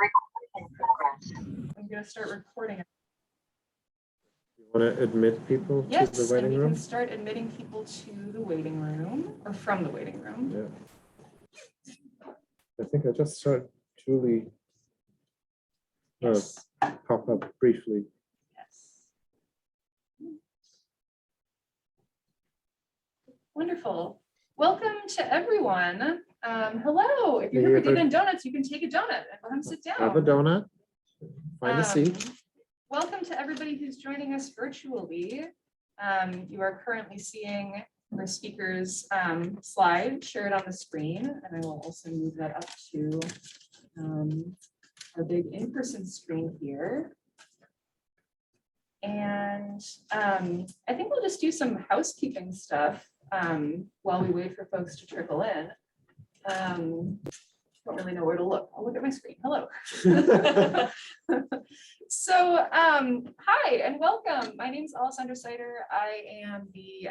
I'm going to start recording. You want to admit people to the waiting room? Yes, and you can start admitting people to the waiting room or from the waiting room. Yeah. I think I just saw Julie Yes. pop up briefly. Yes. Wonderful. Welcome to everyone. Hello. If you're here for Data and Donuts, you can take a donut and come sit down. Have a donut. Find a seat. Welcome to everybody who's joining us virtually. You are currently seeing our speaker's slide shared on the screen, and I will also move that up to our big in-person screen here. And I think we'll just do some housekeeping stuff while we wait for folks to trickle in. Don't really know where to look. I'll look at my screen. Hello. So hi and welcome. My name is Alessandra Sider. I am the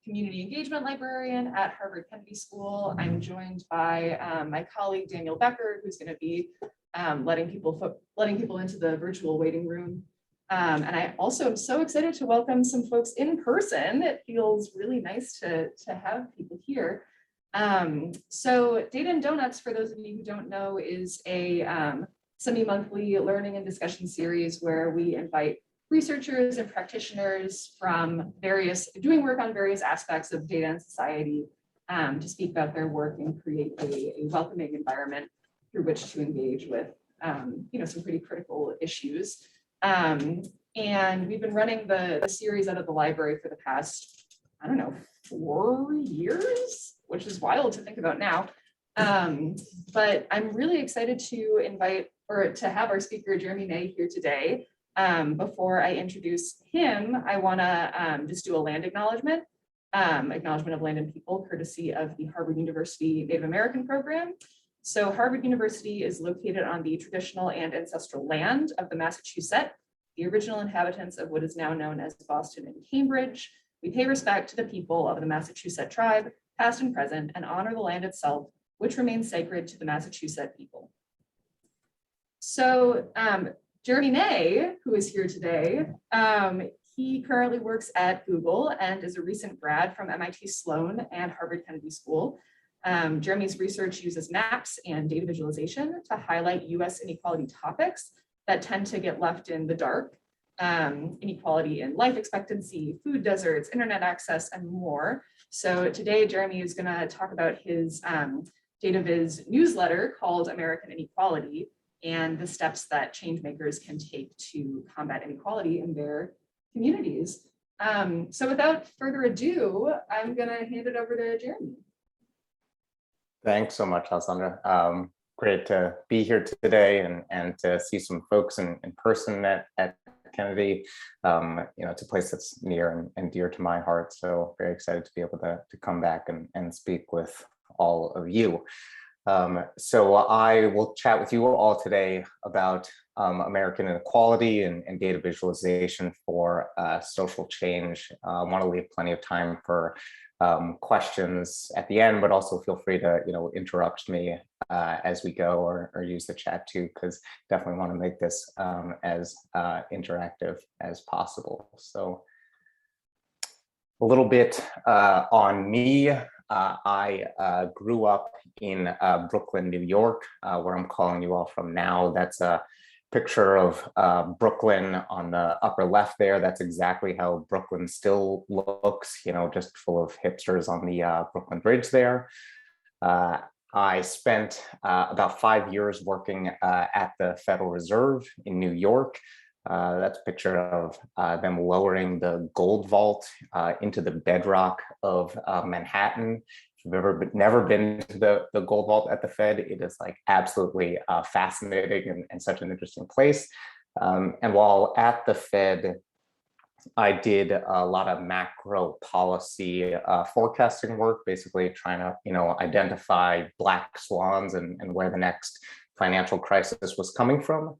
community engagement librarian at Harvard Kennedy School. I'm joined by my colleague Daniel Becker, who's going to be letting people into the virtual waiting room. And I also am so excited to welcome some folks in person. It feels really nice to have people here. So Data and Donuts, for those of you who don't know, is a semi-monthly learning and discussion series where we invite researchers and practitioners from doing work on various aspects of data and society to speak about their work and create a welcoming environment through which to engage with some pretty critical issues. And we've been running the series out of the library for the past, 4 years, which is wild to think about now. But I'm really excited to have our speaker, Jeremy Ney, here today. Before I introduce him, I want to just do a land acknowledgement of land and people, courtesy of the Harvard University Native American program. So Harvard University is located on the traditional and ancestral land of the Massachusetts, the original inhabitants of what is now known as Boston and Cambridge. We pay respect to the people of the Massachusetts tribe, past and present, and honor the land itself, which remains sacred to the Massachusetts people. So Jeremy Ney, who is here today, he currently works at Google and is a recent grad from MIT Sloan and Harvard Kennedy School. Jeremy's research uses maps and data visualization to highlight US inequality topics that tend to get left in the dark. Inequality in life expectancy, food deserts, internet access, and more. So today, Jeremy is going to talk about his DataViz newsletter called American Inequality and the steps that change makers can take to combat inequality in their communities. So without further ado, I'm going to hand it over to Jeremy. Thanks so much, Alessandra. Great to be here today and to see some folks in person at Kennedy. It's a place that's near and dear to my heart. So very excited to be able to come back and speak with all of you. So I will chat with you all today about American inequality and data visualization for social change. I want to leave plenty of time for questions at the end, but also feel free to interrupt me as we go or use the chat too, because definitely want to make this as interactive as possible. So a little bit on me. I grew up in Brooklyn, New York, where I'm calling you all from now. That's a picture of Brooklyn on the upper left there. That's exactly how Brooklyn still looks, just full of hipsters on the Brooklyn Bridge there. I spent about 5 years working at the Federal Reserve in New York. That's a picture of them lowering the gold vault into the bedrock of Manhattan. If you've never been to the gold vault at the Fed, it is like absolutely fascinating and such an interesting place. And while at the Fed, I did a lot of macro policy forecasting work, basically trying to identify black swans and where the next financial crisis was coming from.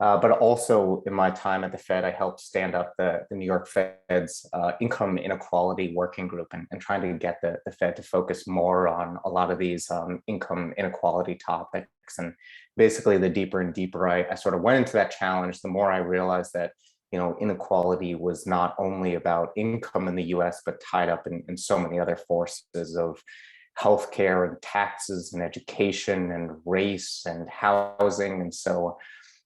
But also in my time at the Fed, I helped stand up the New York Fed's income inequality working group and trying to get the Fed to focus more on a lot of these income inequality topics. And basically the deeper and deeper I sort of went into that challenge, the more I realized that inequality was not only about income in the US, but tied up in so many other forces of healthcare and taxes and education and race and housing. And so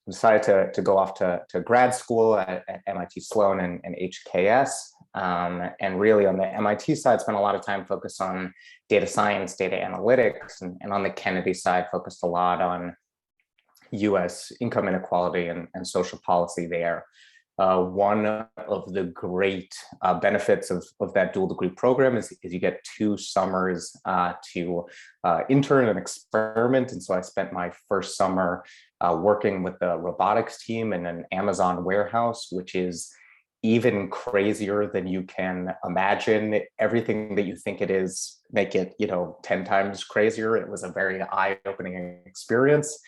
I decided to go off to grad school at MIT Sloan and HKS. And really on the MIT side, spent a lot of time focused on data science, data analytics, and on the Kennedy side, focused a lot on US income inequality and social policy there. One of the great benefits of that dual degree program is you get 2 summers to intern and experiment. And so I spent my first summer working with the robotics team in an Amazon warehouse, which is even crazier than you can imagine. Everything that you think it is, make it 10 times crazier. It was a very eye-opening experience.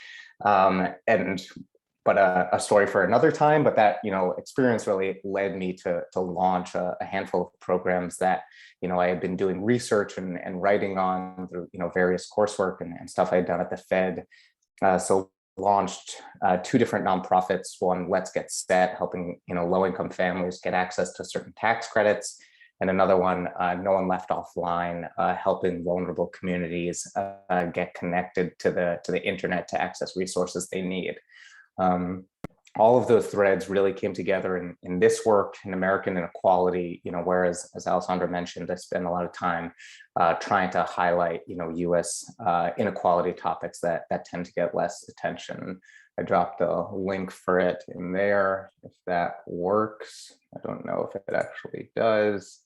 But a story for another time. But that experience really led me to launch a handful of programs that I had been doing research and writing on through various coursework and stuff I had done at the Fed. So launched 2 different nonprofits. One, Let's Get Set, helping low-income families get access to certain tax credits, and another one, No One Left Offline, helping vulnerable communities get connected to the internet to access resources they need. All of those threads really came together in this work in American Inequality, whereas, as Alessandra mentioned, I spend a lot of time trying to highlight, US inequality topics that tend to get less attention. I dropped a link for it in there, if that works. I don't know if it actually does.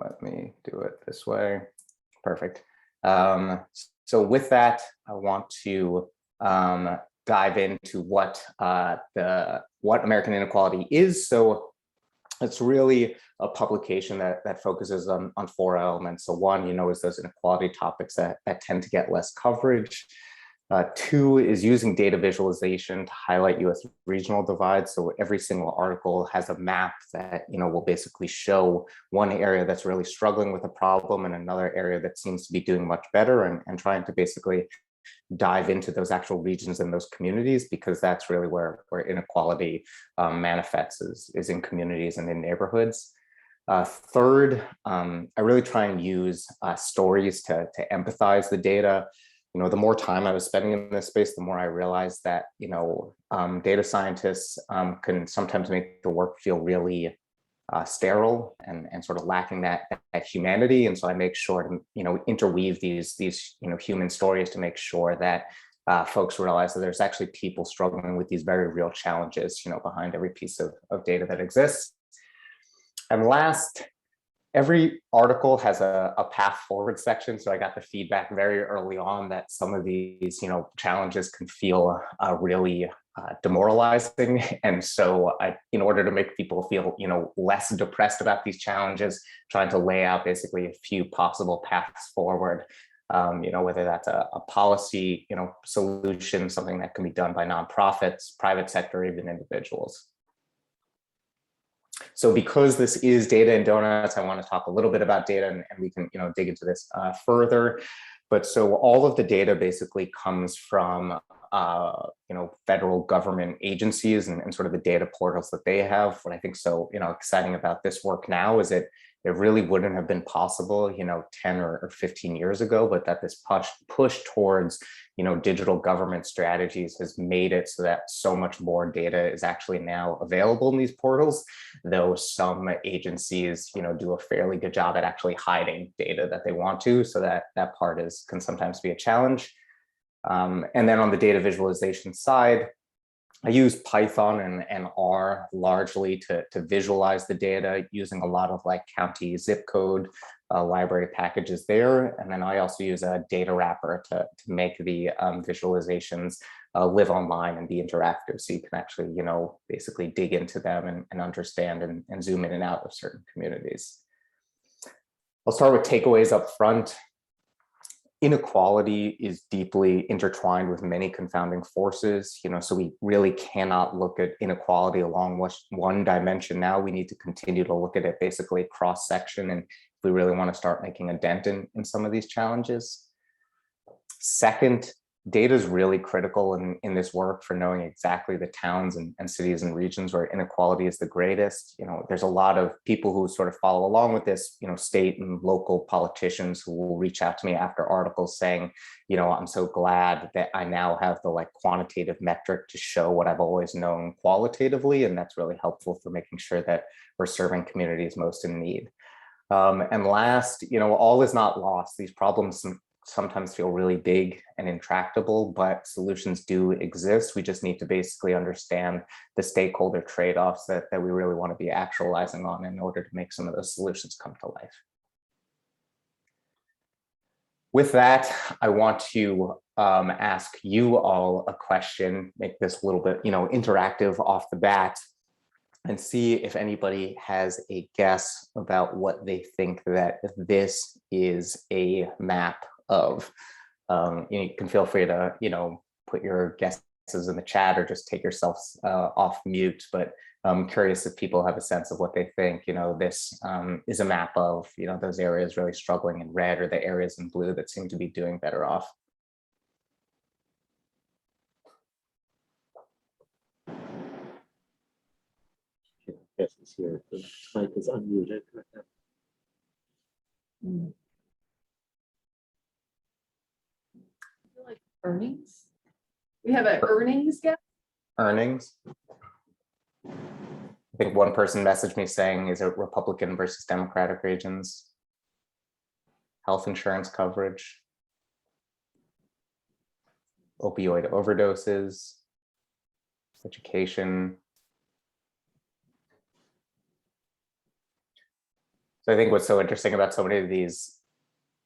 Let me do it this way. Perfect. So with that, I want to dive into what American Inequality is. So it's really a publication that focuses on 4 elements. So one, is those inequality topics that tend to get less coverage. 2 is using data visualization to highlight US regional divides. So every single article has a map that will basically show one area that's really struggling with a problem and another area that seems to be doing much better, and trying to basically dive into those actual regions and those communities, because that's really where inequality manifests is in communities and in neighborhoods. Third, I really try and use stories to empathize the data. The more time I was spending in this space, the more I realized that data scientists can sometimes make the work feel really sterile and sort of lacking that humanity. And so I make sure to interweave these human stories to make sure that folks realize that there's actually people struggling with these very real challenges behind every piece of data that exists. And last, every article has a path forward section. So I got the feedback very early on that some of these challenges can feel really demoralizing. And so in order to make people feel less depressed about these challenges, trying to lay out basically a few possible paths forward, whether that's a policy solution, something that can be done by nonprofits, private sector, even individuals. So because this is Data and Donuts, I want to talk a little bit about data, and we can dig into this further. But so all of the data basically comes from federal government agencies and sort of the data portals that they have. What I think so exciting about this work now is it really wouldn't have been possible 10 or 15 years ago, but that this push towards digital government strategies has made it so that so much more data is actually now available in these portals, though some agencies do a fairly good job at actually hiding data that they want to, so that part can sometimes be a challenge. And then on the data visualization side, I use Python and R largely to visualize the data, using a lot of county zip code library packages there. And then I also use a data wrapper to make the visualizations live online and be interactive, so you can actually basically dig into them and understand and zoom in and out of certain communities. I'll start with takeaways up front. Inequality is deeply intertwined with many confounding forces, so we really cannot look at inequality along one dimension now. We need to continue to look at it basically cross-section, and if we really want to start making a dent in some of these challenges. Second, data is really critical in this work for knowing exactly the towns and cities and regions where inequality is the greatest. There's a lot of people who sort of follow along with this, state and local politicians who will reach out to me after articles saying, I'm so glad that I now have the quantitative metric to show what I've always known qualitatively. And that's really helpful for making sure that we're serving communities most in need. And last, all is not lost. These problems sometimes feel really big and intractable, but solutions do exist. We just need to basically understand the stakeholder trade-offs that we really want to be actualizing on in order to make some of those solutions come to life. With that, I want to ask you all a question, make this a little bit, interactive off the bat, and see if anybody has a guess about what they think that this is a map of. You can feel free to, put your guesses in the chat or just take yourselves off mute, but I'm curious if people have a sense of what they think. This is a map of, those areas really struggling in red or the areas in blue that seem to be doing better off. Guesses here. The mic is unmuted right now. Like earnings. We have an earnings gap. Earnings. I think one person messaged me saying, is it Republican versus Democratic regions? Health insurance coverage. Opioid overdoses. Education. So I think what's so interesting about so many of these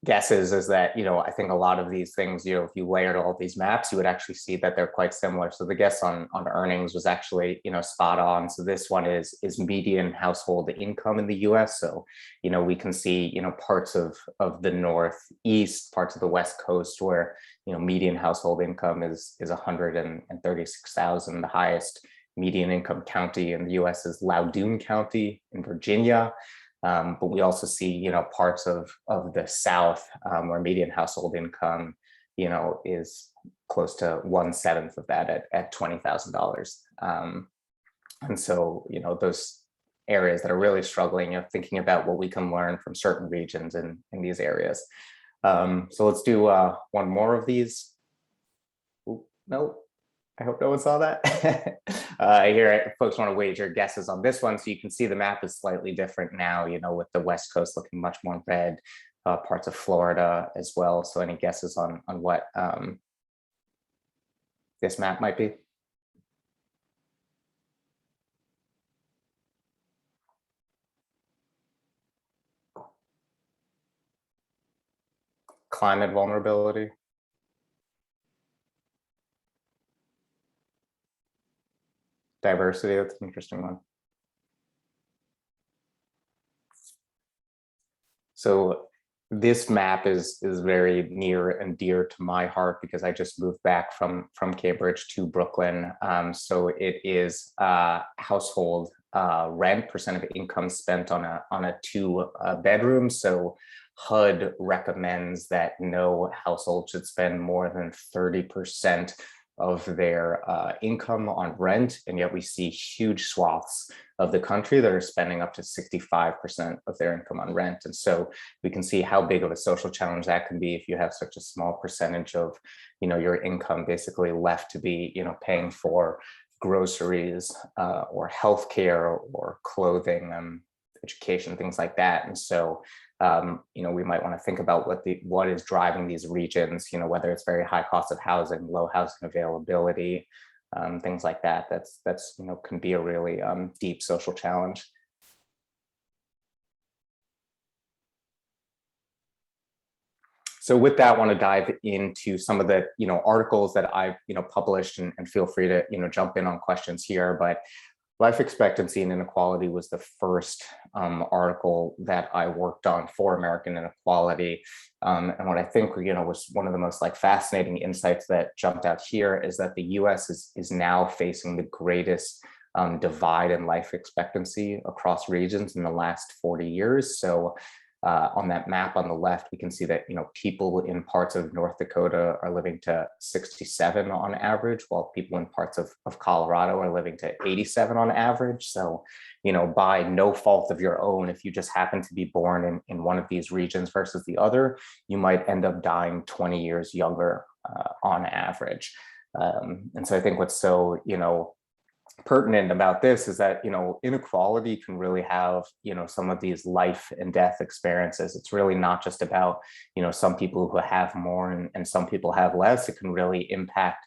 guesses is that, I think a lot of these things, if you layered all these maps, you would actually see that they're quite similar. So the guess on earnings was actually, spot on. So this one is median household income in the US. So, we can see, parts of the Northeast, parts of the West Coast where, median household income is 136,000. The highest median income county in the US is Loudoun County in Virginia. But we also see, parts of the South where median household income, is close to 1/7 of that at $20,000. And so, those areas that are really struggling, thinking about what we can learn from certain regions in these areas. So let's do one more of these. Ooh, no. I hope no one saw that. Here, folks want to wager guesses on this one. So you can see the map is slightly different now, with the West Coast looking much more red, parts of Florida as well. So any guesses on what this map might be? Climate vulnerability. Diversity, that's an interesting one. So this map is very near and dear to my heart because I just moved back from Cambridge to Brooklyn. So it is household rent, percent of income spent on a 2 bedroom. So HUD recommends that no household should spend more than 30% of their income on rent, and yet we see huge swaths of the country that are spending up to 65% of their income on rent. And so we can see how big of a social challenge that can be if you have such a small percentage of, your income basically left to be, paying for groceries or healthcare or clothing, education, things like that. And so we might want to think about what is driving these regions, whether it's very high cost of housing, low housing availability, things like that. That's can be a really deep social challenge. So with that, I want to dive into some of the articles that I've published, and feel free to jump in on questions here. But life expectancy and inequality was the first article that I worked on for American Inequality. And what I think, was one of the most fascinating insights that jumped out here is that the US is now facing the greatest divide in life expectancy across regions in the last 40 years. So on that map on the left, we can see that people in parts of North Dakota are living to 67 on average, while people in parts of Colorado are living to 87 on average. So, by no fault of your own, if you just happen to be born in one of these regions versus the other, you might end up dying 20 years younger on average. And so I think what's so, pertinent about this is that inequality can really have some of these life and death experiences. It's really not just about some people who have more and some people have less. It can really impact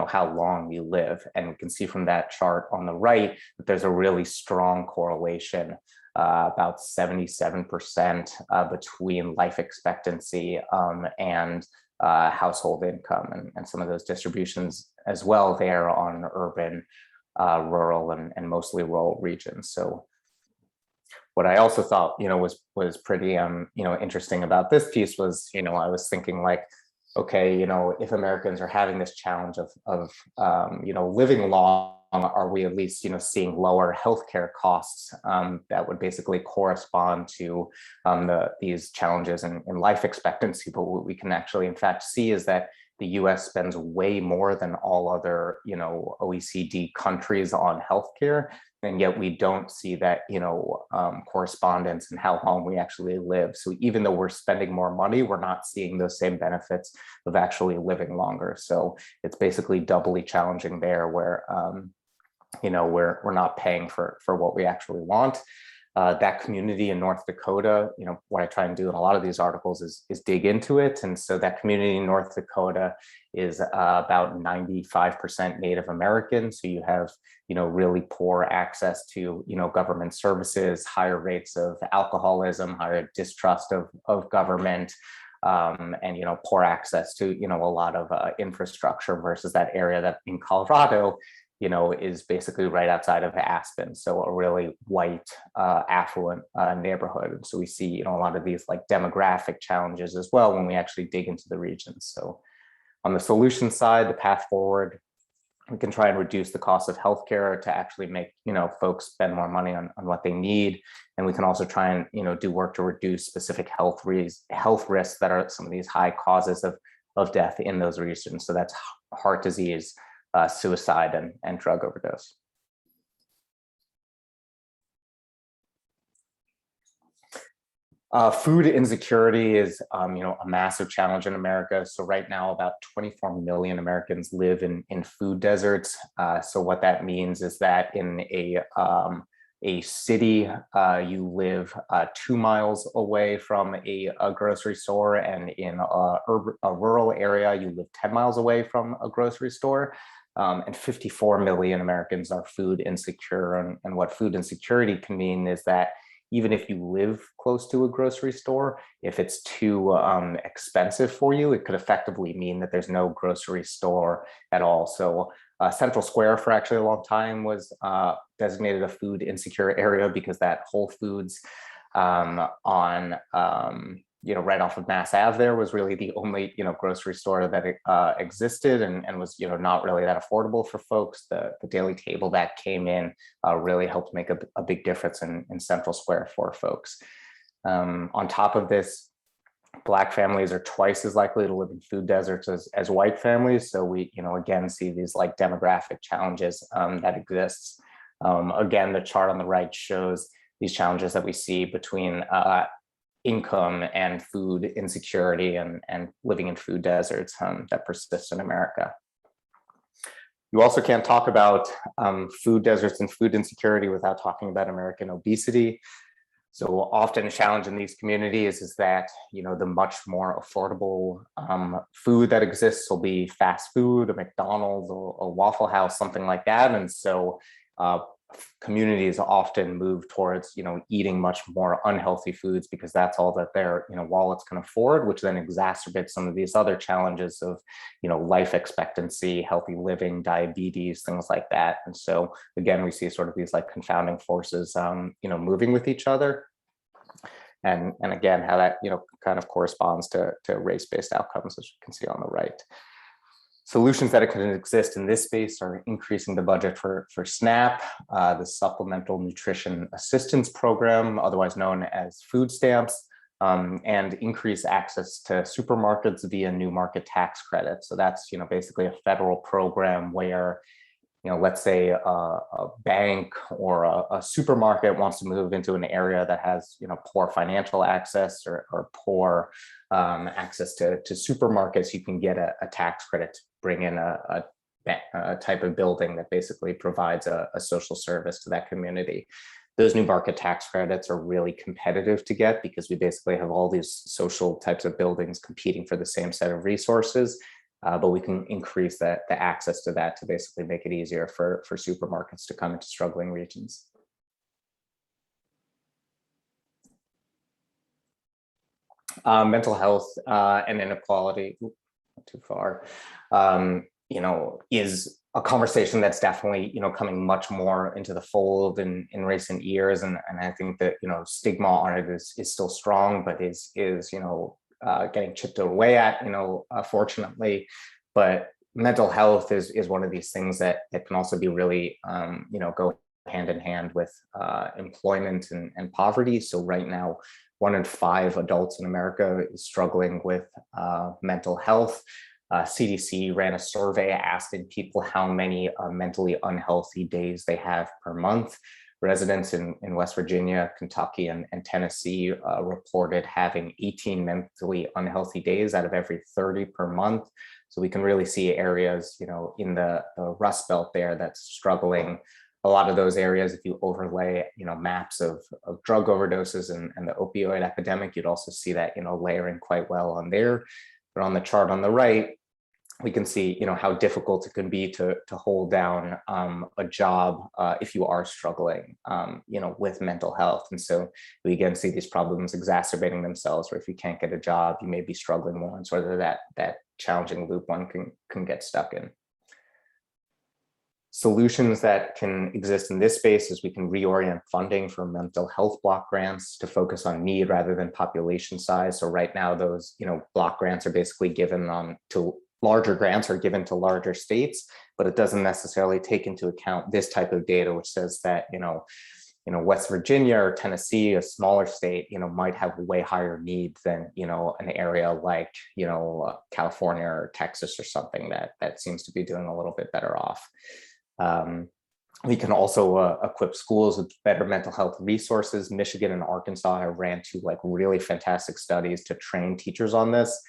how long you live, and we can see from that chart on the right that there's a really strong correlation, about 77% between life expectancy and household income, and some of those distributions as well there on urban, rural, and mostly rural regions. So what I also thought, was pretty, interesting about this piece was, I was thinking okay, if Americans are having this challenge of living long, are we at least, seeing lower healthcare costs that would basically correspond to these challenges in life expectancy? But what we can actually, in fact, see is that the US spends way more than all other, OECD countries on healthcare, and yet we don't see that, correspondence in how long we actually live. So even though we're spending more money, we're not seeing those same benefits of actually living longer. So it's basically doubly challenging there, where, we're not paying for what we actually want. That community in North Dakota, what I try and do in a lot of these articles is dig into it. And so that community in North Dakota is about 95% Native American. So you have, really poor access to, government services, higher rates of alcoholism, higher distrust of government, and, poor access to, a lot of infrastructure versus that area that in Colorado, is basically right outside of Aspen. So a really white, affluent neighborhood. And so we see, a lot of these demographic challenges as well when we actually dig into the regions. So on the solution side, the path forward, we can try and reduce the cost of healthcare to actually make, folks spend more money on what they need. And we can also try and, do work to reduce specific health risks that are some of these high causes of death in those regions. So that's heart disease, suicide, and drug overdose. Food insecurity is, a massive challenge in America. So right now, about 24 million Americans live in food deserts. So what that means is that in a city, you live 2 miles away from a grocery store, and in a rural area, you live 10 miles away from a grocery store. And 54 million Americans are food insecure. And what food insecurity can mean is that even if you live close to a grocery store, if it's too expensive for you, it could effectively mean that there's no grocery store at all. So Central Square for actually a long time was designated a food insecure area because that Whole Foods on right off of Mass Ave there was really the only, grocery store that existed and was, not really that affordable for folks. The daily table that came in really helped make a big difference in Central Square for folks. On top of this, Black families are twice as likely to live in food deserts as white families. So we, again, see these demographic challenges that exists. Again, the chart on the right shows these challenges that we see between income and food insecurity and living in food deserts that persist in America. You also can't talk about food deserts and food insecurity without talking about American obesity. So often a challenge in these communities is that, the much more affordable food that exists will be fast food, a McDonald's, or a Waffle House, something like that. And so communities often move towards, eating much more unhealthy foods because that's all that their, wallets can afford, which then exacerbates some of these other challenges of, life expectancy, healthy living, diabetes, things like that. And so again, we see sort of these like confounding forces, moving with each other. And again, how that, kind of corresponds to race-based outcomes, as you can see on the right. Solutions that can exist in this space are increasing the budget for SNAP, the Supplemental Nutrition Assistance Program, otherwise known as food stamps, and increase access to supermarkets via new market tax credits. So that's, basically a federal program where, let's say a bank or a supermarket wants to move into an area that has, poor financial access or poor access to supermarkets. You can get a tax credit to bring in a type of building that basically provides a social service to that community. Those new market tax credits are really competitive to get because we basically have all these social types of buildings competing for the same set of resources. But we can increase the access to that to basically make it easier for supermarkets to come into struggling regions. Mental health and inequality, not too far, is a conversation that's definitely, coming much more into the fold in recent years. And I think that, stigma on it is still strong, but is getting chipped away at, fortunately. But mental health is one of these things that can also be really, go hand in hand with employment and poverty. So right now, 1 in 5 adults in America is struggling with mental health. CDC ran a survey asking people how many mentally unhealthy days they have per month. Residents in West Virginia, Kentucky, and Tennessee reported having 18 mentally unhealthy days out of every 30 per month. So we can really see areas, in the Rust Belt there that's struggling. A lot of those areas, if you overlay, maps of drug overdoses and the opioid epidemic, you'd also see that, layering quite well on there. But on the chart on the right, we can see, how difficult it can be to hold down a job if you are struggling, with mental health. And so we again see these problems exacerbating themselves, where if you can't get a job, you may be struggling more, and sort of that challenging loop one can get stuck in. Solutions that can exist in this space is we can reorient funding for mental health block grants to focus on need rather than population size. So right now, those block grants are basically given to larger grants are given to larger states, but it doesn't necessarily take into account this type of data, which says that West Virginia or Tennessee, a smaller state, might have way higher need than an area like California or Texas or something that seems to be doing a little bit better off. We can also equip schools with better mental health resources. Michigan and Arkansas have ran 2 really fantastic studies to train teachers on this.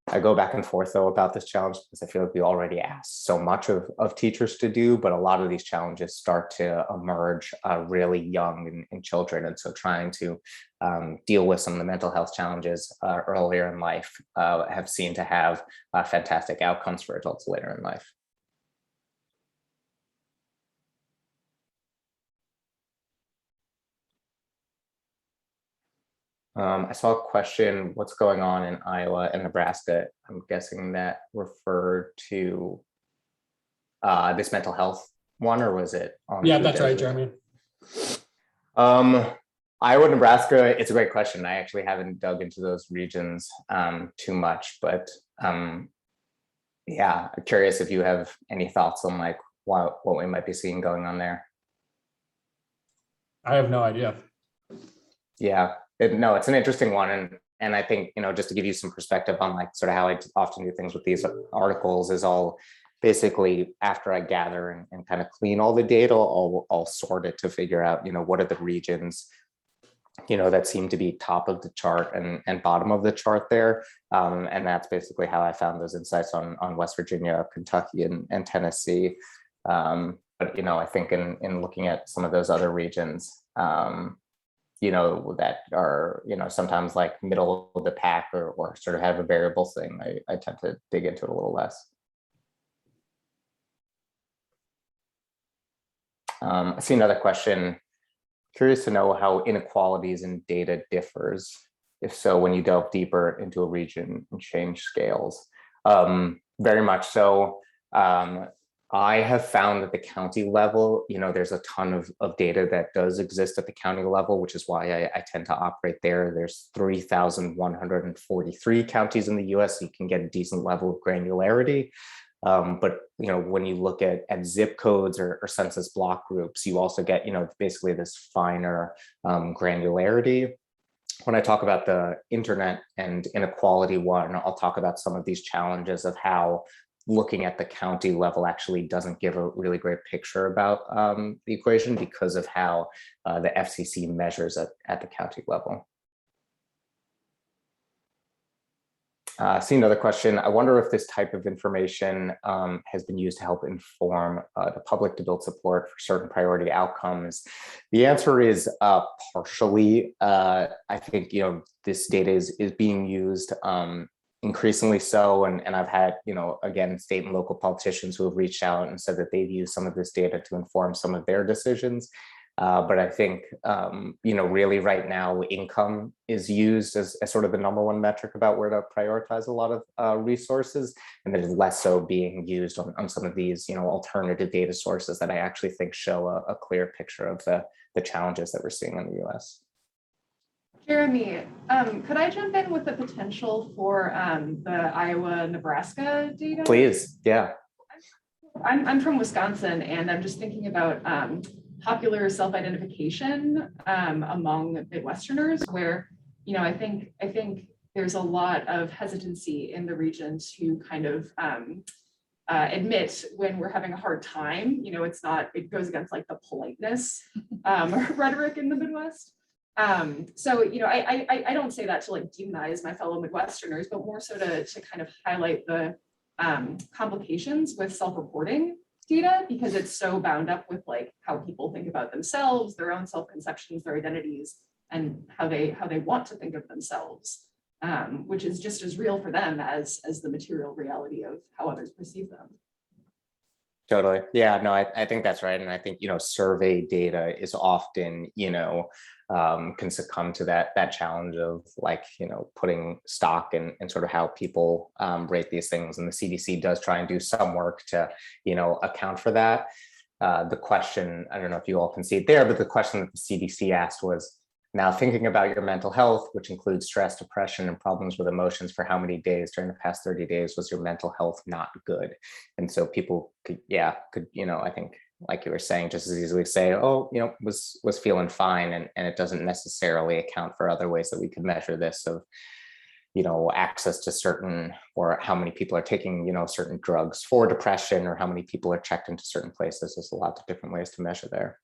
I go back and forth though about this challenge because I feel like we already asked so much of teachers to do, but a lot of these challenges start to emerge really young in children. And so trying to deal with some of the mental health challenges earlier in life have seen to have fantastic outcomes for adults later in life. I saw a question, what's going on in Iowa and Nebraska? I'm guessing that referred to this mental health one, or was it on? Yeah, that's right, Jeremy. Iowa, Nebraska, it's a great question. I actually haven't dug into those regions too much, but yeah, I'm curious if you have any thoughts on what we might be seeing going on there. I have no idea. Yeah. No, it's an interesting one. And I think, just to give you some perspective on sort of how I often do things with these articles is I'll basically, after I gather and kind of clean all the data, I'll sort it to figure out, what are the regions, that seem to be top of the chart and bottom of the chart there. And that's basically how I found those insights on West Virginia, Kentucky, and Tennessee. But, I think in looking at some of those other regions, that are, sometimes middle of the pack or sort of have a variable thing, I tend to dig into it a little less. I see another question. Curious to know how inequalities in data differs. If so, when you delve deeper into a region and change scales. Very much so. I have found at the county level, there's a ton of data that does exist at the county level, which is why I tend to operate there. There's 3,143 counties in the US, so you can get a decent level of granularity. But when you look at zip codes or census block groups, you also get basically this finer granularity. When I talk about the internet and inequality one, I'll talk about some of these challenges of how looking at the county level actually doesn't give a really great picture about the equation because of how the FCC measures at the county level. See another question. I wonder if this type of information has been used to help inform the public to build support for certain priority outcomes. The answer is partially. I think this data is being used increasingly so, and I've had again state and local politicians who have reached out and said that they've used some of this data to inform some of their decisions. But I think, really right now, income is used as sort of the #1 metric about where to prioritize a lot of resources, and there's less so being used on some of these, alternative data sources that I actually think show a clear picture of the challenges that we're seeing in the US. Jeremy, could I jump in with the potential for the Iowa-Nebraska data? Please, yeah. I'm from Wisconsin, and I'm just thinking about popular self-identification among Midwesterners, where I think there's a lot of hesitancy in the region to kind of admit when we're having a hard time. It goes against like the politeness rhetoric in the Midwest. So I don't say that to like demonize my fellow Midwesterners, but more so to kind of highlight the complications with self-reporting data, because it's so bound up with like how people think about themselves, their own self-conceptions, their identities, and how they want to think of themselves, which is just as real for them as the material reality of how others perceive them. Totally. Yeah, no, I think that's right. And I think, survey data is often, can succumb to that challenge of like, putting stock in sort of how people rate these things. And the CDC does try and do some work to, account for that. The question, I don't know if you all can see it there, but the question that the CDC asked was, now thinking about your mental health, which includes stress, depression, and problems with emotions, for how many days during the past 30 days was your mental health not good? And so people could, I think, like you were saying, just as easily say, oh, was feeling fine. And it doesn't necessarily account for other ways that we could measure this of, access to certain, or how many people are taking, certain drugs for depression, or how many people are checked into certain places. There's a lot of different ways to measure there.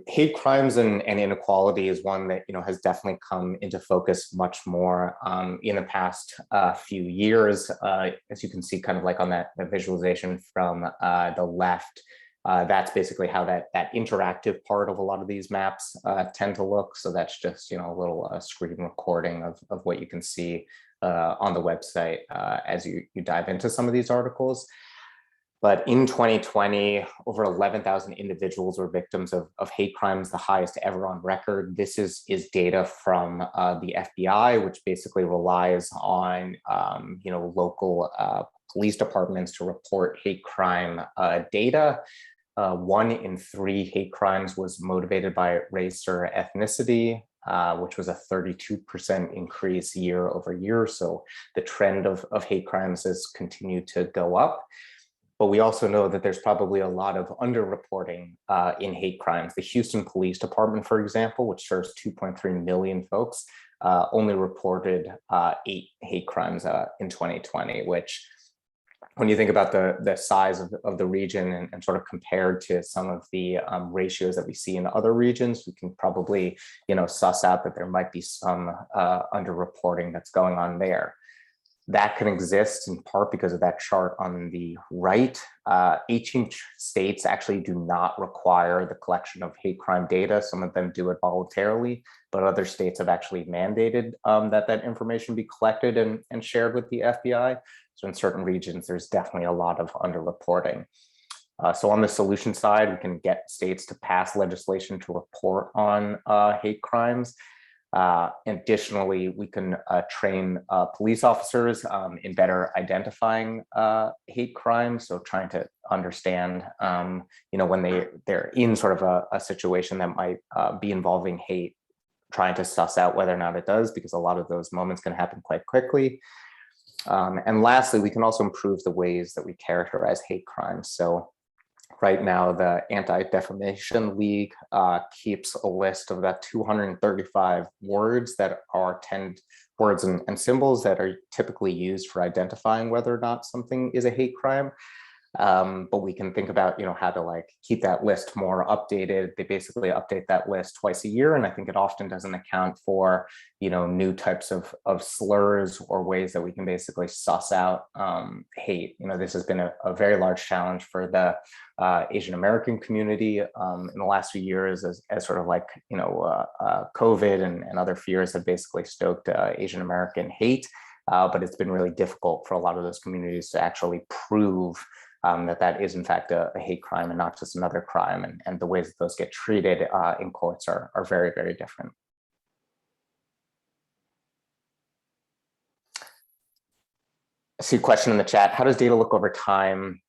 Hate crimes and inequality is one that has definitely come into focus much more in the past few years. As you can see, kind of like on that visualization from the left, that's basically how that interactive part of a lot of these maps tend to look. So that's just a little screen recording of what you can see on the website as you dive into some of these articles. But in 2020, over 11,000 individuals were victims of hate crimes, the highest ever on record. This is data from the FBI, which basically relies on local police departments to report hate crime data. 1 in 3 hate crimes was motivated by race or ethnicity, which was a 32% increase year over year. So the trend of hate crimes has continued to go up. But we also know that there's probably a lot of underreporting in hate crimes. The Houston Police Department, for example, which serves 2.3 million folks, only reported 8 hate crimes in 2020, which, when you think about the size of the region and sort of compared to some of the ratios that we see in other regions, we can probably suss out that there might be some underreporting that's going on there. That can exist in part because of that chart on the right. 18 states actually do not require the collection of hate crime data. Some of them do it voluntarily, but other states have actually mandated that information be collected and shared with the FBI. So in certain regions, there's definitely a lot of underreporting. So on the solution side, we can get states to pass legislation to report on hate crimes. Additionally, we can train police officers in better identifying hate crimes. So trying to understand, when they're in sort of a situation that might be involving hate, trying to suss out whether or not it does, because a lot of those moments can happen quite quickly. And lastly, we can also improve the ways that we characterize hate crimes. So right now, the Anti-Defamation League keeps a list of about 235 words that are words and symbols that are typically used for identifying whether or not something is a hate crime. But we can think about, how to keep that list more updated. They basically update that list twice a year. And I think it often doesn't account for, new types of slurs or ways that we can basically suss out hate. This has been a very large challenge for the Asian American community in the last few years as sort of COVID and other fears have basically stoked Asian American hate. But it's been really difficult for a lot of those communities to actually prove that is in fact a hate crime and not just another crime, and the ways that those get treated in courts are very, very different. I see a question in the chat. How does data look over time?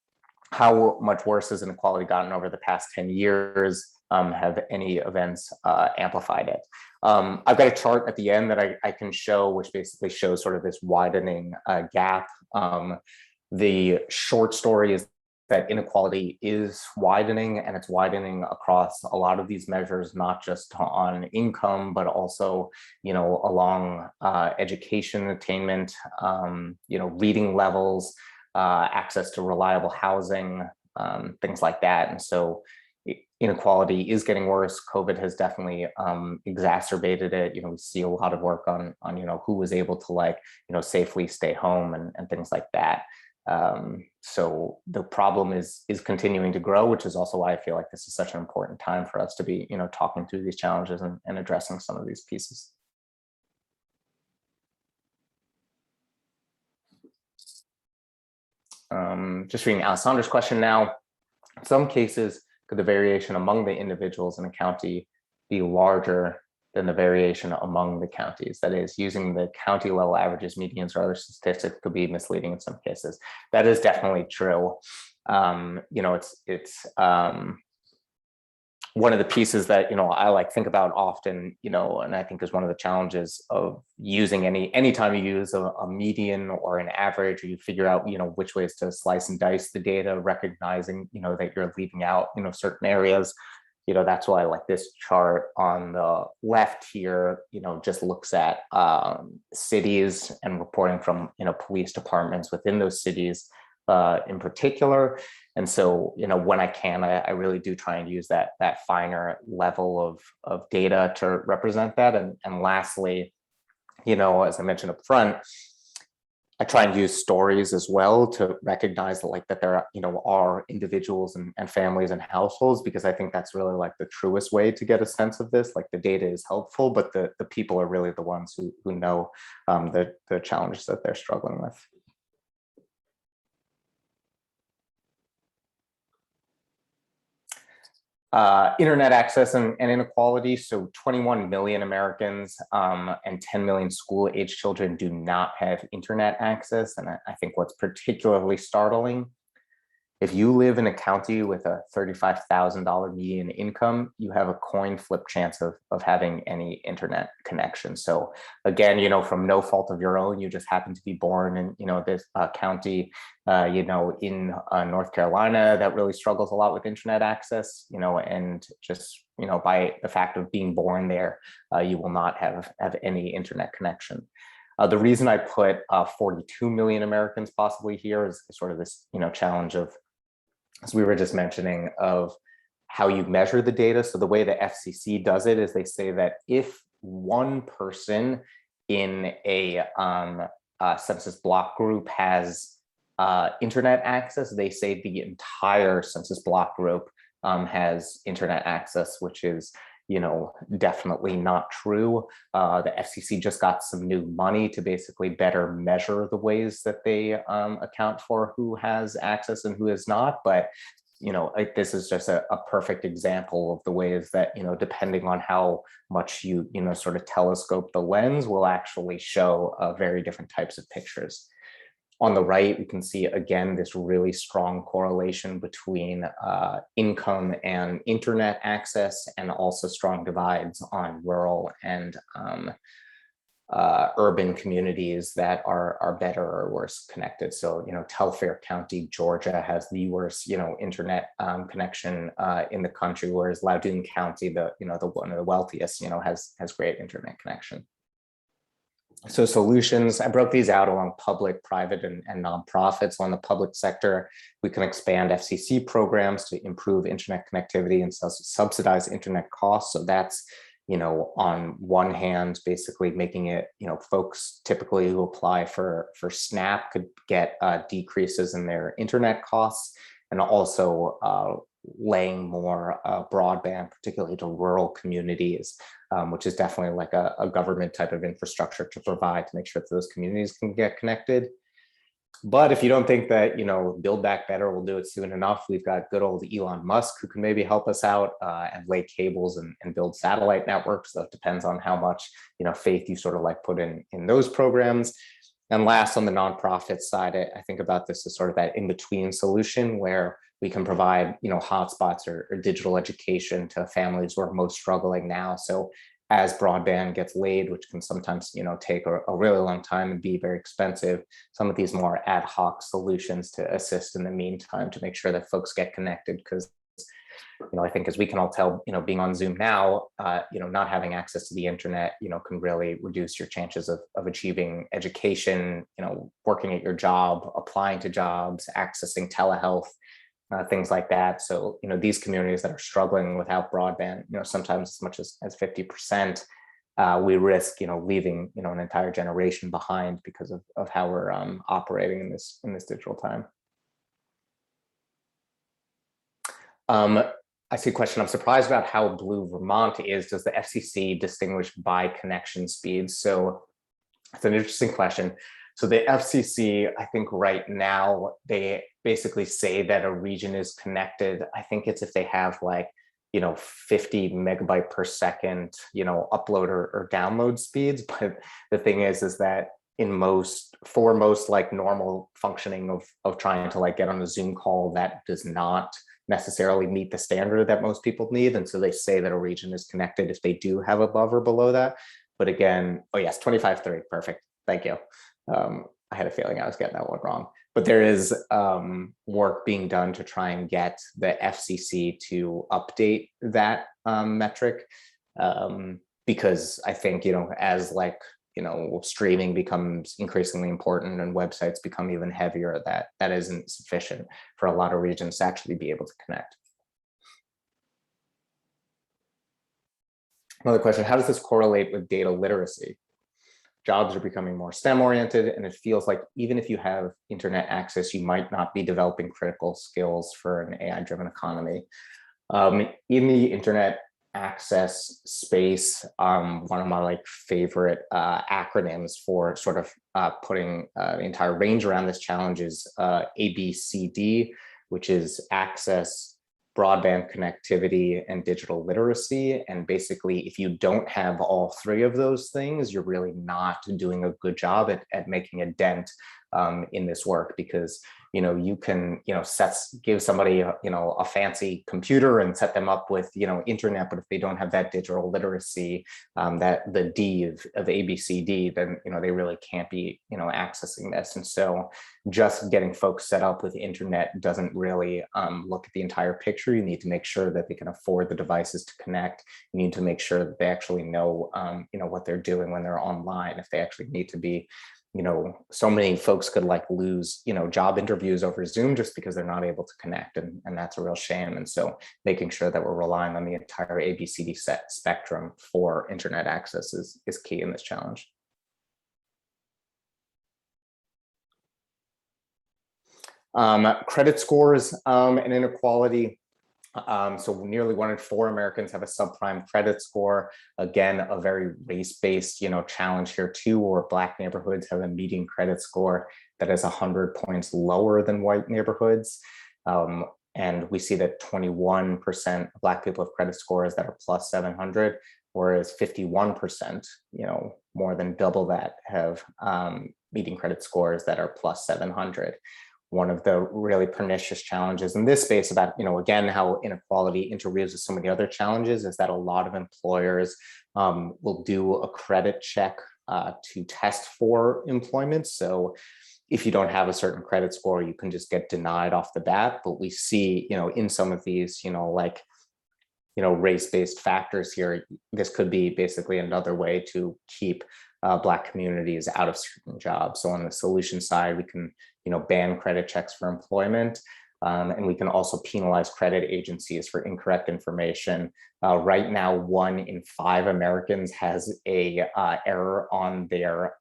How much worse has inequality gotten over the past 10 years? Have any events amplified it? I've got a chart at the end that I can show, which basically shows sort of this widening gap. The short story is that inequality is widening, and it's widening across a lot of these measures, not just on income, but also, along education attainment, reading levels, access to reliable housing, things like that. And so inequality is getting worse. COVID has definitely exacerbated it. We see a lot of work on who was able to safely stay home and things like that. So the problem is continuing to grow, which is also why I feel like this is such an important time for us to be, talking through these challenges and addressing some of these pieces. Just reading Alessandra's question now. In some cases, could the variation among the individuals in a county be larger than the variation among the counties? That is, using the county level averages, medians, or other statistics could be misleading in some cases. That is definitely true. It's one of the pieces that I think about often, and I think is one of the challenges of using anytime you use a median or an average, or you figure out which ways to slice and dice the data, recognizing that you're leaving out certain areas. That's why I like this chart on the left here, just looks at cities and reporting from, police departments within those cities in particular. And so, when I can, I really do try and use that finer level of data to represent that. And lastly, as I mentioned up front, I try and use stories as well to recognize that there are individuals and families and households, because I think that's really the truest way to get a sense of this. The data is helpful, but the people are really the ones who know the challenges that they're struggling with. Internet access and inequality. So 21 million Americans and 10 million school-age children do not have internet access. And I think what's particularly startling, if you live in a county with a $35,000 median income, you have a coin flip chance of having any internet connection. So again, from no fault of your own, you just happen to be born in, this county, in North Carolina that really struggles a lot with internet access, and just, by the fact of being born there, you will not have any internet connection. The reason I put 42 million Americans possibly here is sort of this, challenge of, as we were just mentioning, of how you measure the data. So the way the FCC does it is they say that if one person in a census block group has internet access. They say the entire census block group has internet access, which is, definitely not true. The FCC just got some new money to basically better measure the ways that they account for who has access and who is not. But this is just a perfect example of the ways that, depending on how much you sort of telescope the lens, will actually show very different types of pictures. On the right, we can see, again, this really strong correlation between income and internet access, and also strong divides on rural and urban communities that are better or worse connected. So, Telfair County, Georgia has the worst, internet connection in the country, whereas Loudoun County, the one of the wealthiest, has great internet connection. So solutions, I broke these out along public, private, and nonprofits. On the public sector, we can expand FCC programs to improve internet connectivity and subsidize internet costs. So that's, on one hand, basically making it, folks typically who apply for SNAP could get decreases in their internet costs, and also laying more broadband, particularly to rural communities, which is definitely like a government type of infrastructure to provide to make sure that those communities can get connected. But if you don't think that, Build Back Better will do it soon enough, we've got good old Elon Musk who can maybe help us out and lay cables and build satellite networks. So it depends on how much, faith you sort of like put in those programs. And last, on the nonprofit side, I think about this as sort of that in-between solution where we can provide, hotspots or digital education to families who are most struggling now. So as broadband gets laid, which can sometimes, take a really long time and be very expensive, some of these more ad hoc solutions to assist in the meantime to make sure that folks get connected. Because, I think as we can all tell, being on Zoom now, not having access to the internet, can really reduce your chances of achieving education, working at your job, applying to jobs, accessing telehealth, things like that. So, these communities that are struggling without broadband, sometimes as much as 50%, we risk, leaving, an entire generation behind because of how we're operating in this digital time. I see a question. I'm surprised about how blue Vermont is. Does the FCC distinguish by connection speeds? So it's an interesting question. So the FCC, I think right now, they basically say that a region is connected. I think it's if they have 50 megabyte per second, upload or download speeds. But the thing is that for most normal functioning of trying to get on a Zoom call, that does not necessarily meet the standard that most people need. And so they say that a region is connected if they do have above or below that. But again, oh yes, 25.3, perfect. Thank you. I had a feeling I was getting that one wrong, but there is work being done to try and get the FCC to update that metric, because I think, as streaming becomes increasingly important and websites become even heavier, that isn't sufficient for a lot of regions to actually be able to connect. Another question, how does this correlate with data literacy? Jobs are becoming more STEM oriented, and it feels like even if you have internet access, you might not be developing critical skills for an AI-driven economy. In the internet access space, one of my favorite acronyms for sort of putting the entire range around this challenge is ABCD, which is access, broadband connectivity, and digital literacy. And basically, if you don't have all three of those things, you're really not doing a good job at making a dent in this work, because you can give somebody a fancy computer and set them up with internet, but if they don't have that digital literacy, that the D of ABCD, then they really can't be accessing this. And so just getting folks set up with internet doesn't really look at the entire picture. You need to make sure that they can afford the devices to connect. You need to make sure that they actually know what they're doing when they're online. If they actually need to be, so many folks could lose, job interviews over Zoom just because they're not able to connect. And that's a real shame. And so making sure that we're relying on the entire ABCD spectrum for internet access is key in this challenge. Credit scores and inequality. So nearly 1 in 4 Americans have a subprime credit score. Again, a very race-based, challenge here too, where Black neighborhoods have a median credit score that is 100 points lower than white neighborhoods. And we see that 21% of Black people have credit scores that are plus 700, whereas 51%, more than double that, have median credit scores that are plus 700. One of the really pernicious challenges in this space about, again, how inequality interweaves with so many other challenges is that a lot of employers will do a credit check to test for employment. So if you don't have a certain credit score, you can just get denied off the bat. But we see, in some of these, race-based factors here, this could be basically another way to keep Black communities out of certain jobs. So on the solution side, we can, ban credit checks for employment, and we can also penalize credit agencies for incorrect information. Right now, 1 in 5 Americans has a error on their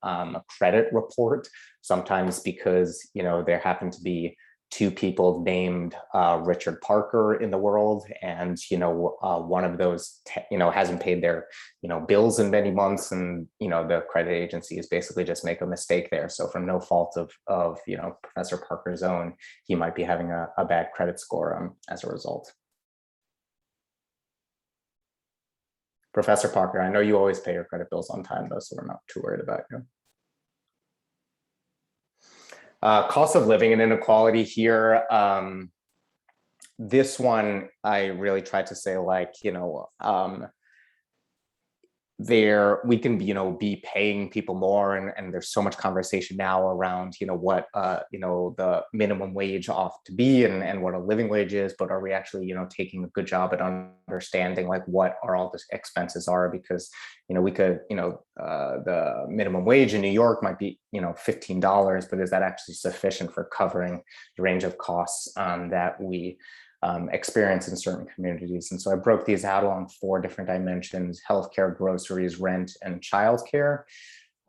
credit report, sometimes because, there happen to be 2 people named Richard Parker in the world, and one of those hasn't paid their bills in many months, and the credit agencies basically just make a mistake there. So from no fault of Professor Parker's own, he might be having a bad credit score as a result. Professor Parker, I know you always pay your credit bills on time though, so we're not too worried about you. Cost of living and inequality here. This one, I really tried to say, we can be paying people more, and there's so much conversation now around what the minimum wage ought to be and what a living wage is, but are we actually taking a good job at understanding what all the expenses are? Because we could the minimum wage in New York might be $15, but is that actually sufficient for covering the range of costs that we experience in certain communities? And so I broke these out along 4 different dimensions: healthcare, groceries, rent, and childcare.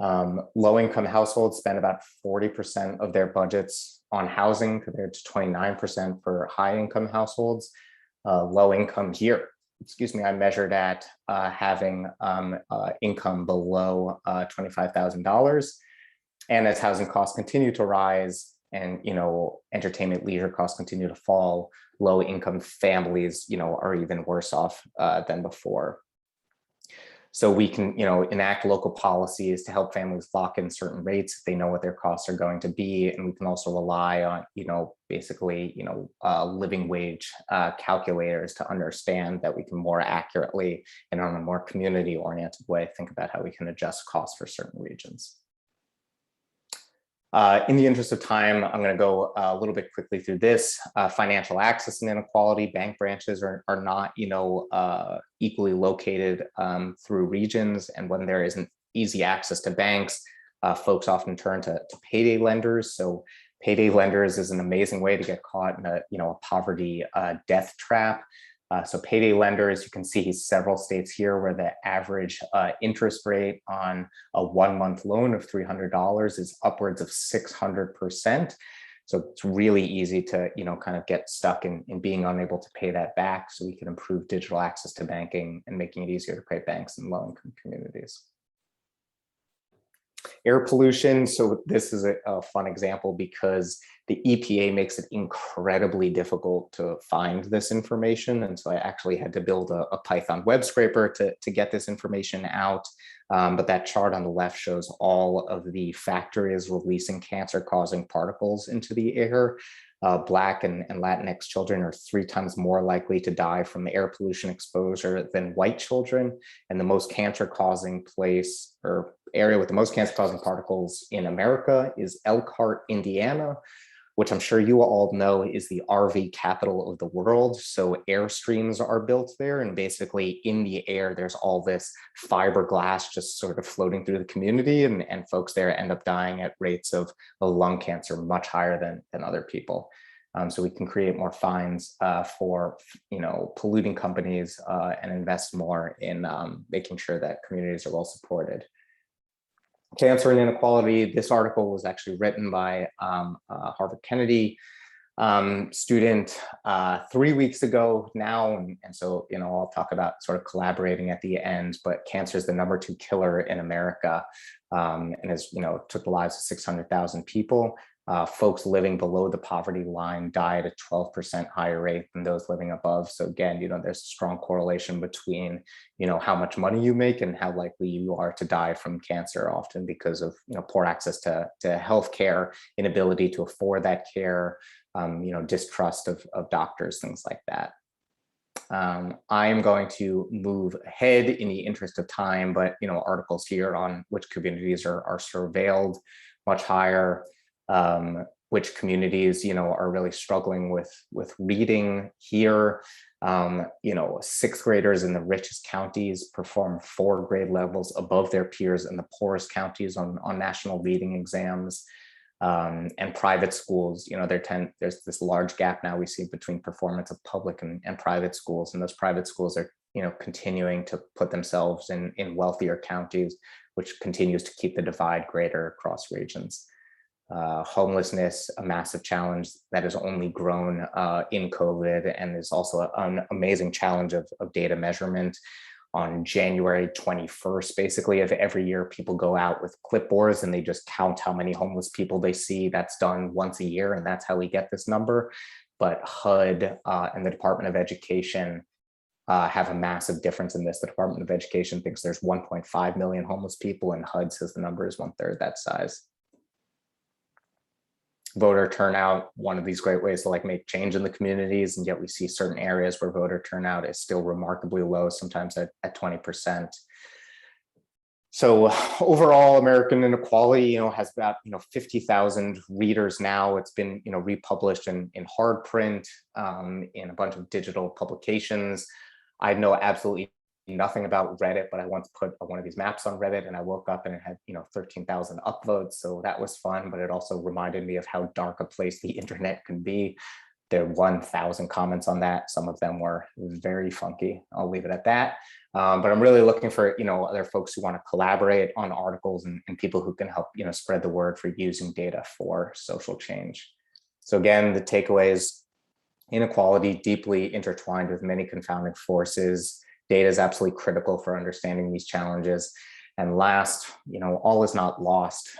Low-income households spend about 40% of their budgets on housing compared to 29% for high-income households. Low income here, I measured at having income below $25,000. And as housing costs continue to rise and entertainment, leisure costs continue to fall, low income families are even worse off than before. So we can enact local policies to help families lock in certain rates if they know what their costs are going to be, and we can also rely on living wage calculators to understand that we can more accurately and on a more community oriented way think about how we can adjust costs for certain regions. In the interest of time, I'm going to go a little bit quickly through this. Financial access and inequality. Bank branches are not, equally located through regions. And when there isn't easy access to banks, folks often turn to payday lenders. So payday lenders is an amazing way to get caught in a poverty death trap. So payday lenders, you can see several states here where the average interest rate on a 1-month loan of $300 is upwards of 600%. So it's really easy to, kind of get stuck in being unable to pay that back. So we can improve digital access to banking and making it easier to pay banks in low-income communities. Air pollution. So this is a fun example because the EPA makes it incredibly difficult to find this information. And so I actually had to build a Python web scraper to get this information out. But that chart on the left shows all of the factories releasing cancer-causing particles into the air. Black and Latinx children are 3 times more likely to die from air pollution exposure than white children. And the most cancer-causing place or area with the most cancer-causing particles in America is Elkhart, Indiana, which I'm sure you all know is the RV capital of the world. So airstreams are built there, and basically in the air, there's all this fiberglass just sort of floating through the community, and folks there end up dying at rates of lung cancer much higher than other people. So we can create more fines for polluting companies and invest more in making sure that communities are well supported. Cancer and inequality. This article was actually written by Harvard Kennedy student 3 weeks ago now. And so, I'll talk about sort of collaborating at the end, but cancer is the #2 killer in America. And as took the lives of 600,000 people. Folks living below the poverty line die at a 12% higher rate than those living above. So again, there's a strong correlation between, how much money you make and how likely you are to die from cancer, often because of, poor access to healthcare, inability to afford that care, distrust of doctors, things like that. I am going to move ahead in the interest of time, but articles here on which communities are surveilled much higher, which communities are really struggling with reading here. Sixth graders in the richest counties perform 4 grade levels above their peers in the poorest counties on national reading exams. And private schools, there's this large gap now we see between performance of public and private schools, and those private schools are continuing to put themselves in wealthier counties, which continues to keep the divide greater across regions. Homelessness, a massive challenge that has only grown in COVID, and is also an amazing challenge of data measurement. On January 21st, basically, of every year, people go out with clipboards and they just count how many homeless people they see. That's done once a year, and that's how we get this number. But HUD and the Department of Education have a massive difference in this. The Department of Education thinks there's 1.5 million homeless people, and HUD says the number is 1/3 that size. Voter turnout, one of these great ways to make change in the communities, and yet we see certain areas where voter turnout is still remarkably low, sometimes at 20%. So overall, American Inequality, has about 50,000 readers now. It's been republished in hard print, in a bunch of digital publications. I know absolutely nothing about Reddit, but I once put one of these maps on Reddit, and I woke up and it had 13,000 upvotes, so that was fun. But it also reminded me of how dark a place the internet can be. There were 1,000 comments on that. Some of them were very funky. I'll leave it at that. But I'm really looking for other folks who want to collaborate on articles, and people who can help spread the word for using data for social change. So again, the takeaways: inequality deeply intertwined with many confounding forces. Data is absolutely critical for understanding these challenges. And last, all is not lost.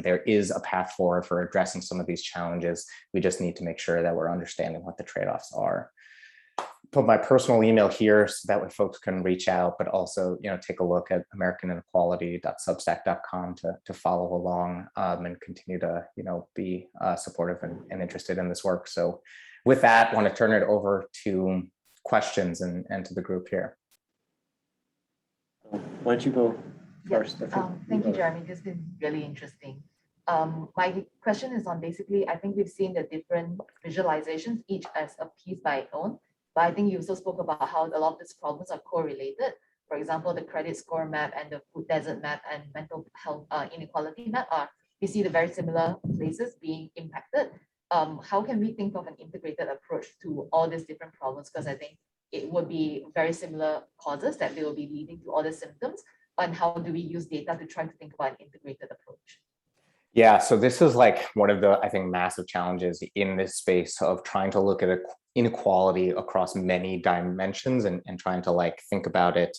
There is a path forward for addressing some of these challenges. We just need to make sure that we're understanding what the trade-offs are. Put my personal email here so that way folks can reach out, but also, take a look at americaninequality.substack.com to follow along, and continue to, be supportive and interested in this work. So with that, I want to turn it over to questions and to the group here. Why don't you go first? Thank you, Jeremy. This has been really interesting. My question is on basically, I think we've seen the different visualizations, each as a piece by its own. But I think you also spoke about how a lot of these problems are correlated. For example, the credit score map and the food desert map and mental health inequality map we see the very similar places being impacted. How can we think of an integrated approach to all these different problems? Because I think it would be very similar causes that they will be leading to all the symptoms. And how do we use data to try to think about an integrated approach? Yeah, so this is one of the, I think, massive challenges in this space of trying to look at inequality across many dimensions and trying to think about it,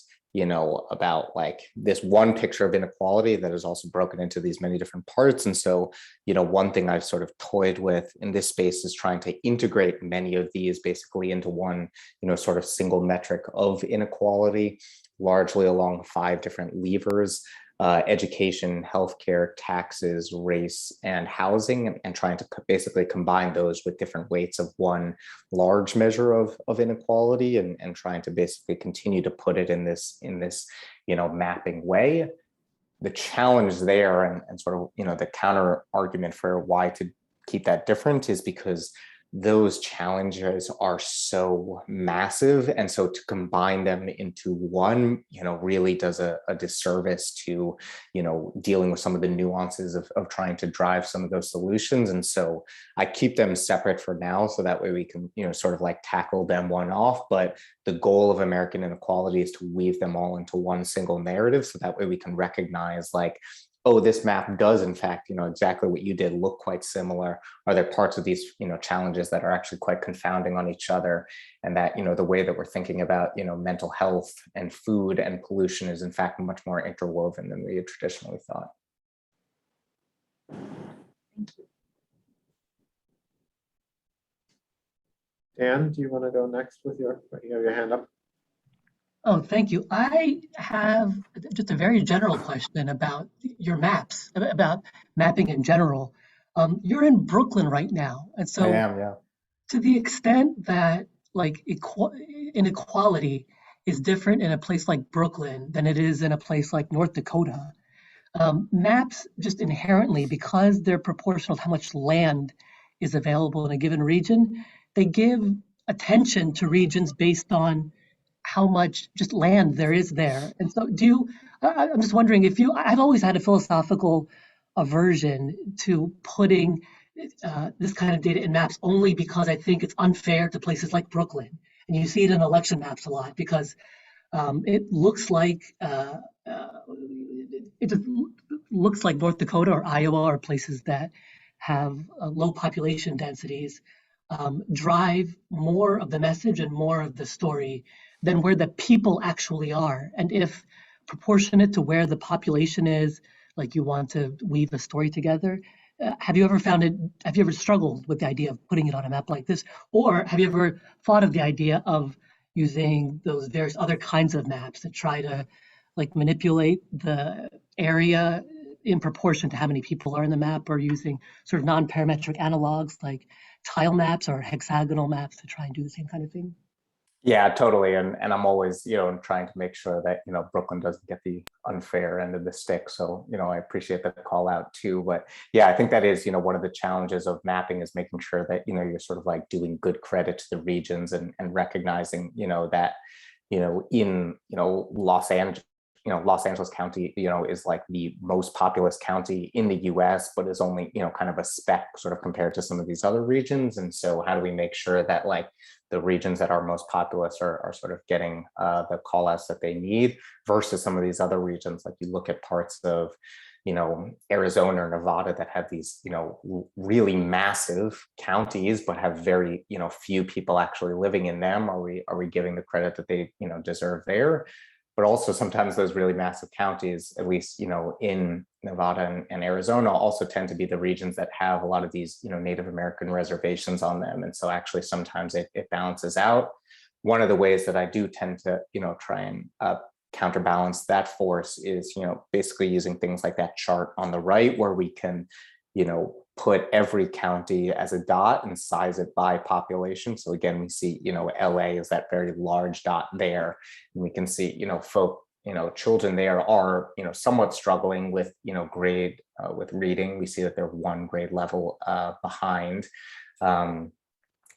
about this one picture of inequality that is also broken into these many different parts. And so, one thing I've sort of toyed with in this space is trying to integrate many of these basically into one, sort of single metric of inequality, largely along 5 different levers: education, healthcare, taxes, race, and housing, and trying to basically combine those with different weights of one large measure of inequality, and trying to basically continue to put it in this mapping way. The challenge there, and sort of the counter argument for why to keep that different, is because those challenges are so massive. And so to combine them into one, really does a disservice to, dealing with some of the nuances of trying to drive some of those solutions. And so I keep them separate for now, so that way we can, sort of tackle them one off. But the goal of American Inequality is to weave them all into one single narrative. So that way we can recognize oh, this map does in fact, exactly what you did look quite similar? Are there parts of these, challenges that are actually quite confounding on each other? And that, the way that we're thinking about, mental health and food and pollution is in fact much more interwoven than we had traditionally thought. Thank you. Dan, do you want to go next with you have your hand up? Oh, thank you. I have just a very general question about your maps, about mapping in general. You're in Brooklyn right now, and I so am, yeah. to the extent that like inequality is different in a place like Brooklyn than it is in a place like North Dakota, maps just inherently, because they're proportional to how much land is available in a given region, they give attention to regions based on how much just land there is there. And so I'm just wondering if I've always had a philosophical aversion to putting this kind of data in maps only because I think it's unfair to places like Brooklyn. And you see it in election maps a lot because it looks like it just looks like North Dakota or Iowa or places that have low population densities drive more of the message and more of the story than where the people actually are. And if proportionate to where the population is, like you want to weave a story together, have you ever struggled with the idea of putting it on a map like this? Or have you ever thought of the idea of using those various other kinds of maps that try to like manipulate the area in proportion to how many people are in the map, or using sort of non-parametric analogs like tile maps or hexagonal maps to try and do the same kind of thing? Yeah, totally. And I'm always, trying to make sure that, Brooklyn doesn't get the unfair end of the stick. So, I appreciate the call out too. But yeah, I think that is, one of the challenges of mapping is making sure that, you're sort of like doing good credit to the regions and recognizing, that, in, Los Angeles County, is like the most populous county in the US, but is only, kind of a speck sort of compared to some of these other regions. And so how do we make sure that like the regions that are most populous are sort of getting the call outs that they need versus some of these other regions? Like you look at parts of, Arizona or Nevada that have these, really massive counties, but have very, few people actually living in them. Are we giving the credit that they, deserve there? But also sometimes those really massive counties, at least, in Nevada and Arizona, also tend to be the regions that have a lot of these, Native American reservations on them. And so actually sometimes it balances out. One of the ways that I do tend to, try and counterbalance that force is, basically using things like that chart on the right, where we can, put every county as a dot and size it by population. So again, we see, LA is that very large dot there. And we can see, children there are, somewhat struggling with, grade, with reading. We see that they're one grade level behind.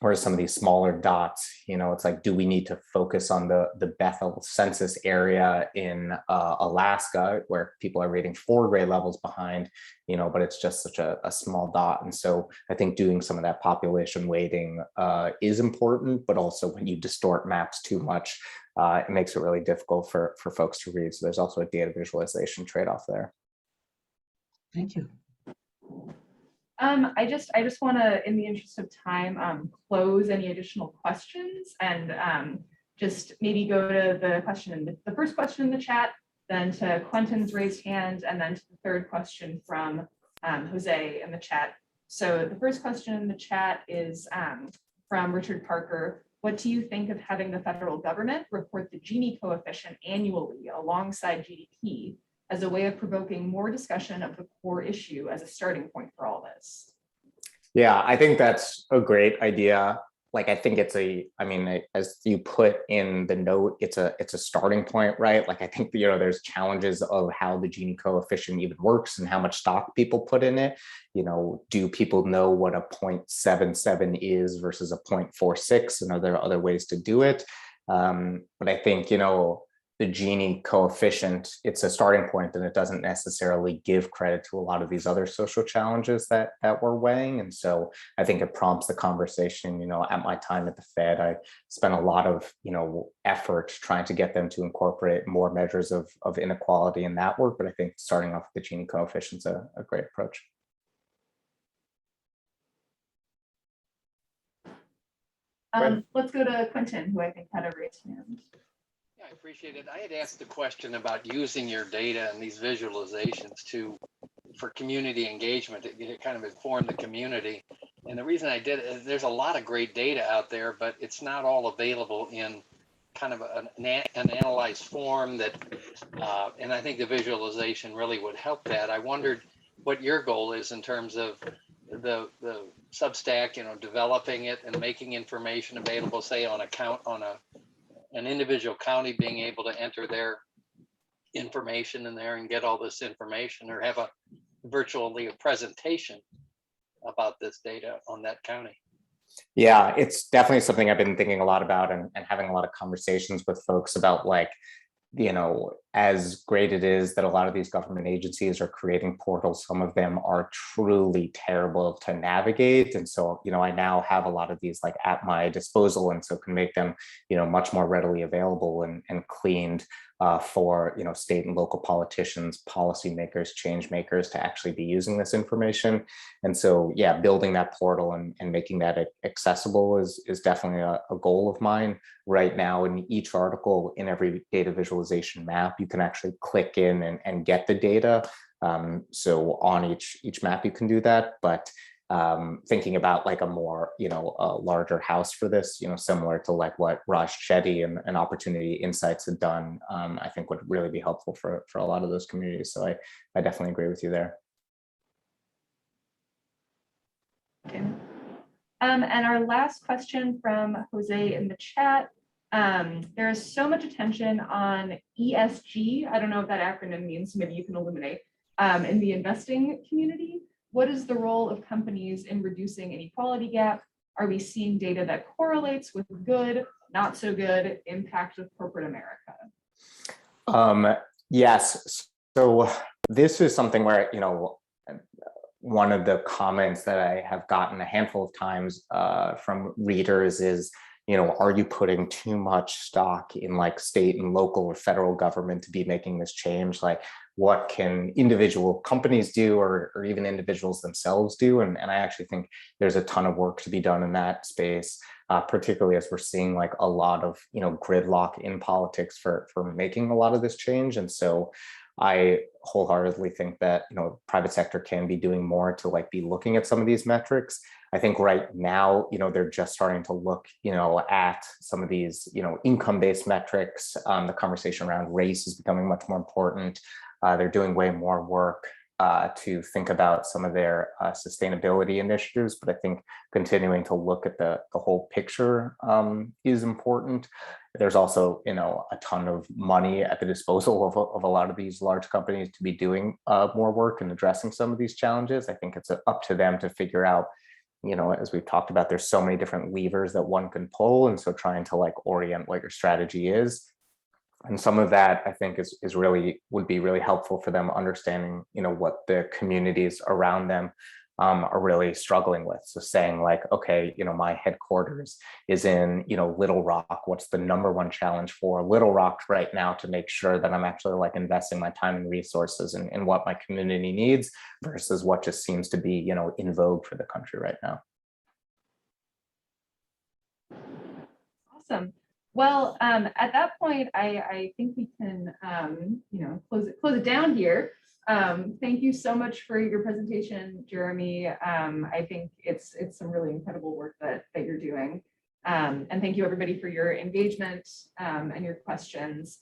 Whereas some of these smaller dots, it's like, do we need to focus on the Bethel census area in Alaska, where people are reading 4 grade levels behind, but it's just such a small dot. And so I think doing some of that population weighting is important, but also when you distort maps too much, it makes it really difficult for folks to read. So there's also a data visualization trade-off there. Thank you. I just want to, in the interest of time, close any additional questions and just maybe go to the first question in the chat, then to Quentin's raised hand, and then to the third question from Jose in the chat. So the first question in the chat is from Richard Parker. What do you think of having the federal government report the Gini coefficient annually alongside GDP as a way of provoking more discussion of the core issue as a starting point for all this? Yeah, I think that's a great idea. Like, I think as you put in the note, it's a starting point, right? Like, I think, there's challenges of how the Gini coefficient even works and how much stock people put in it. Do people know what a 0.77 is versus a 0.46? And are there other ways to do it? But I think, the Gini coefficient, it's a starting point, and it doesn't necessarily give credit to a lot of these other social challenges that we're weighing. And so I think it prompts the conversation. At my time at the Fed, I spent a lot of effort trying to get them to incorporate more measures of inequality in that work. But I think starting off with the Gini coefficient is a great approach. Let's go to Quentin, who I think had a raised hand. Yeah, I appreciate it. I had asked the question about using your data and these visualizations for community engagement to kind of inform the community. And the reason I did it is there's a lot of great data out there, but it's not all available in kind of an analyzed form that, and I think the visualization really would help that. I wondered what your goal is in terms of the Substack, developing it and making information available, say on an individual county being able to enter their information in there and get all this information, or have virtually a presentation about this data on that county. Yeah, it's definitely something I've been thinking a lot about, and having a lot of conversations with folks about, like, as great it is that a lot of these government agencies are creating portals, some of them are truly terrible to navigate. And so, I now have a lot of these like at my disposal, and so can make them, much more readily available and cleaned for, state and local politicians, policymakers, change makers to actually be using this information. And so, yeah, building that portal and making that accessible is definitely a goal of mine. Right now, in each article, in every data visualization map, you can actually click in and get the data. So on each map, you can do that. But thinking about like a more, a larger house for this, similar to like what Raj Shetty and Opportunity Insights had done, I think would really be helpful for a lot of those communities. So I definitely agree with you there. Okay. And our last question from Jose in the chat. There is so much attention on ESG. I don't know what that acronym means. Maybe you can illuminate. In the investing community, what is the role of companies in reducing inequality gap? Are we seeing data that correlates with good, not so good impact of corporate America? Yes. So this is something where, one of the comments that I have gotten a handful of times from readers is, are you putting too much stock in like state and local or federal government to be making this change? Like, what can individual companies do, or even individuals themselves do? And I actually think there's a ton of work to be done in that space, particularly as we're seeing like a lot of, gridlock in politics for making a lot of this change. And so I wholeheartedly think that, private sector can be doing more to like be looking at some of these metrics. I think right now, they're just starting to look, at some of these, income-based metrics. The conversation around race is becoming much more important. They're doing way more work to think about some of their sustainability initiatives, but I think continuing to look at the whole picture is important. There's also, a ton of money at the disposal of a lot of these large companies to be doing more work and addressing some of these challenges. I think it's up to them to figure out, as we've talked about, there's so many different levers that one can pull. And so trying to like orient what your strategy is. And some of that I think is really would be really helpful for them understanding, what the communities around them are really struggling with. So saying like, okay, my headquarters is in, Little Rock. What's the number one challenge for Little Rock right now to make sure that I'm actually like investing my time and resources in what my community needs versus what just seems to be, in vogue for the country right now. Awesome. Well, at that point, I think we can, close it down here. Thank you so much for your presentation, Jeremy. I think it's some really incredible work that you're doing. And thank you everybody for your engagement and your questions.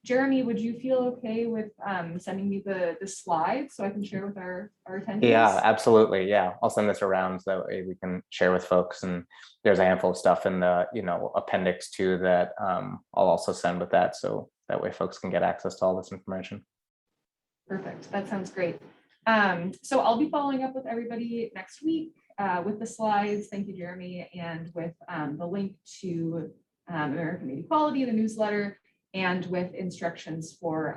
Jeremy, would you feel okay with sending me the slides so I can share with our attendees? Yeah, absolutely. Yeah, I'll send this around so that way we can share with folks. And there's a handful of stuff in the appendix too that I'll also send with that, so that way folks can get access to all this information. Perfect. That sounds great. So I'll be following up with everybody next week with the slides. Thank you, Jeremy, and with the link to American Inequality, the newsletter. and with instructions for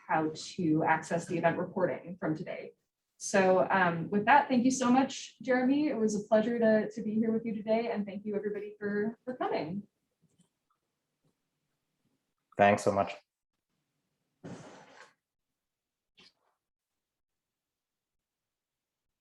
how to access the event reporting from today. So with that, thank you so much, Jeremy. It was a pleasure to be here with you today, and thank you everybody for coming. Thanks so much.